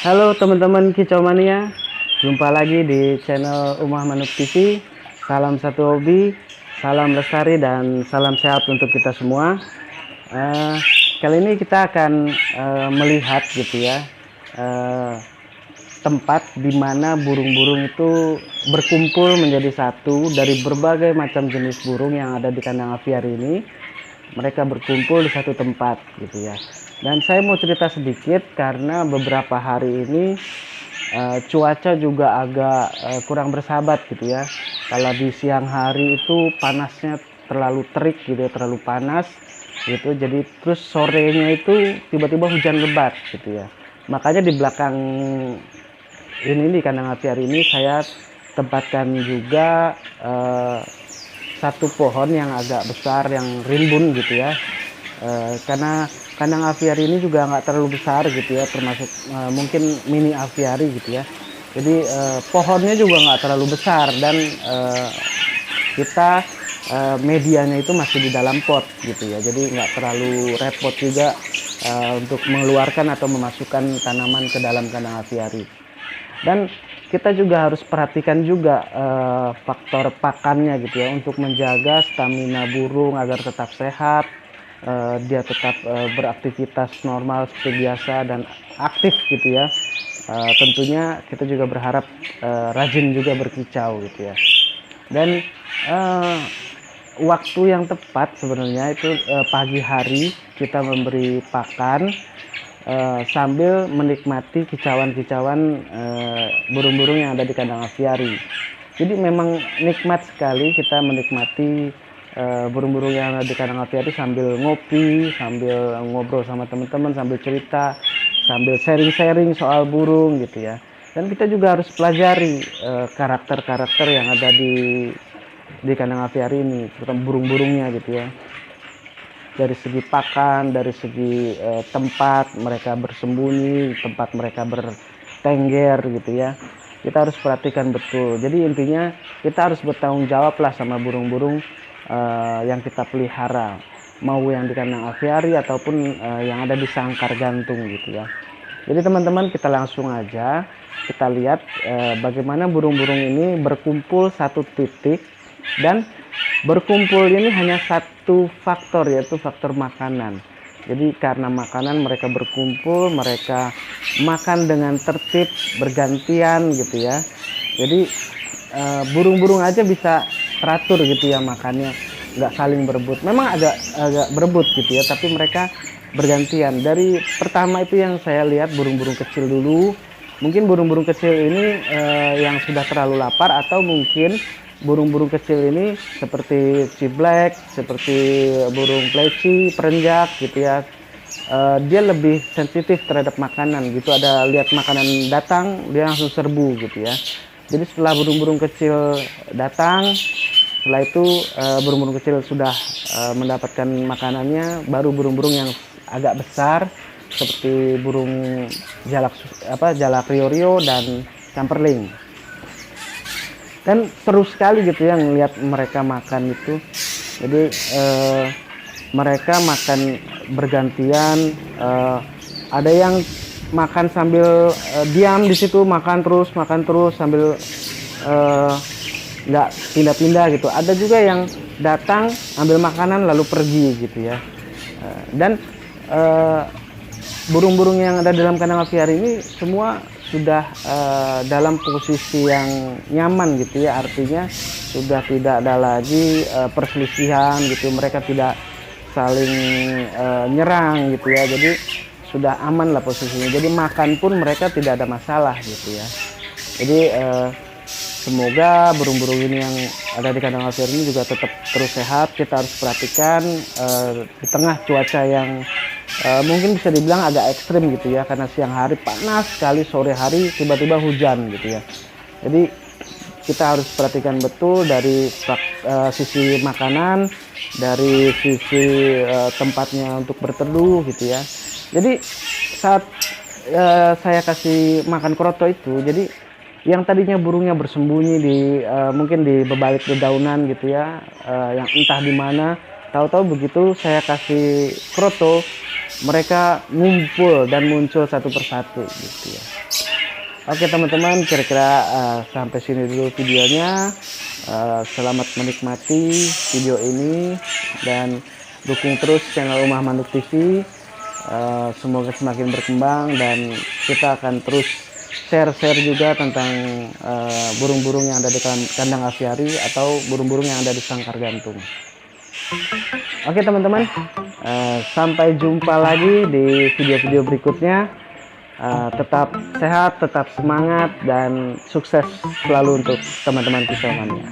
Halo teman-teman Kicau Mania, jumpa lagi di channel Umah Manuk TV. Salam satu hobi, salam lestari dan salam sehat untuk kita semua. Kali ini kita akan melihat gitu ya, tempat di mana burung-burung itu berkumpul menjadi satu dari berbagai macam jenis burung yang ada di kandang aviari ini. Mereka berkumpul di satu tempat gitu ya. Dan saya mau cerita sedikit karena beberapa hari ini cuaca juga agak kurang bersahabat gitu ya. Kalau di siang hari itu panasnya terlalu terik gitu ya, terlalu panas gitu. Jadi terus sorenya itu tiba-tiba hujan lebat gitu ya. Makanya di belakang ini di kandang aviari ini saya tempatkan juga satu pohon yang agak besar yang rimbun gitu ya. Karena kandang aviari ini juga nggak terlalu besar gitu ya, termasuk mungkin mini aviari gitu ya. Jadi pohonnya juga nggak terlalu besar dan kita medianya itu masih di dalam pot gitu ya. Jadi nggak terlalu repot juga untuk mengeluarkan atau memasukkan tanaman ke dalam kandang aviari. Dan kita juga harus perhatikan juga faktor pakannya gitu ya, untuk menjaga stamina burung agar tetap sehat, dia tetap beraktivitas normal seperti biasa dan aktif gitu ya. Tentunya kita juga berharap rajin juga berkicau gitu ya. Dan waktu yang tepat sebenarnya itu pagi hari kita memberi pakan sambil menikmati kicauan-kicauan burung-burung yang ada di kandang aviari. Jadi memang nikmat sekali kita menikmati burung-burung yang ada di kandang aviari sambil ngopi, sambil ngobrol sama teman-teman, sambil cerita, sambil sharing-sharing soal burung gitu ya. Dan kita juga harus pelajari karakter-karakter yang ada di kandang aviari ini, terutama burung-burungnya gitu ya. Dari segi pakan, dari segi tempat mereka bersembunyi, tempat mereka bertengger gitu ya. Kita harus perhatikan betul. Jadi intinya kita harus bertanggung jawab lah sama burung-burung yang kita pelihara, mau yang di kandang aviari ataupun yang ada di sangkar gantung gitu ya. Jadi teman-teman, kita langsung aja kita lihat bagaimana burung-burung ini berkumpul satu titik. Dan berkumpul ini hanya satu faktor, yaitu faktor makanan. Jadi karena makanan mereka berkumpul, mereka makan dengan tertib bergantian gitu ya. Jadi burung-burung aja bisa teratur gitu ya makannya, nggak saling berebut. Memang agak berebut gitu ya, tapi mereka bergantian. Dari pertama itu yang saya lihat burung-burung kecil dulu. Mungkin burung-burung kecil ini yang sudah terlalu lapar, atau mungkin burung-burung kecil ini seperti ciblek, seperti burung pleci, perenjak gitu ya. Dia lebih sensitif terhadap makanan gitu. Ada lihat makanan datang, dia langsung serbu gitu ya. Jadi setelah burung-burung kecil datang, setelah itu burung-burung kecil sudah mendapatkan makanannya, baru burung-burung yang agak besar seperti burung jalak rio-rio dan camperling. Dan seru sekali gitu ya ngelihat mereka makan itu. Jadi mereka makan bergantian, ada yang makan sambil diam di situ, makan terus sambil nggak pindah-pindah gitu. Ada juga yang datang ambil makanan lalu pergi gitu ya. Dan burung-burung yang ada dalam kandang aviari ini semua sudah dalam posisi yang nyaman gitu ya. Artinya sudah tidak ada lagi perselisihan gitu, mereka tidak saling nyerang gitu ya. Jadi sudah aman lah posisinya. Jadi makan pun mereka tidak ada masalah gitu ya. Jadi semoga burung-burung ini yang ada di kandang aviari ini juga tetap terus sehat. Kita harus perhatikan di tengah cuaca yang mungkin bisa dibilang agak ekstrim gitu ya, karena siang hari panas sekali, sore hari tiba-tiba hujan gitu ya. Jadi kita harus perhatikan betul dari sisi makanan, dari sisi tempatnya untuk berteduh gitu ya. Jadi saat saya kasih makan kroto itu, jadi yang tadinya burungnya bersembunyi di mungkin di bebalik dedaunan gitu ya, yang entah di mana, tahu-tahu begitu saya kasih kroto, mereka ngumpul dan muncul satu persatu gitu ya. Oke teman-teman, kira-kira sampai sini dulu videonya. Selamat menikmati video ini dan dukung terus channel Umah Manduk TV. Semoga semakin berkembang dan kita akan terus share-share juga tentang burung-burung yang ada di kandang aviari atau burung-burung yang ada di sangkar gantung. Oke teman-teman, sampai jumpa lagi di video-video berikutnya. Tetap sehat, tetap semangat, dan sukses selalu untuk teman-teman pisau mania.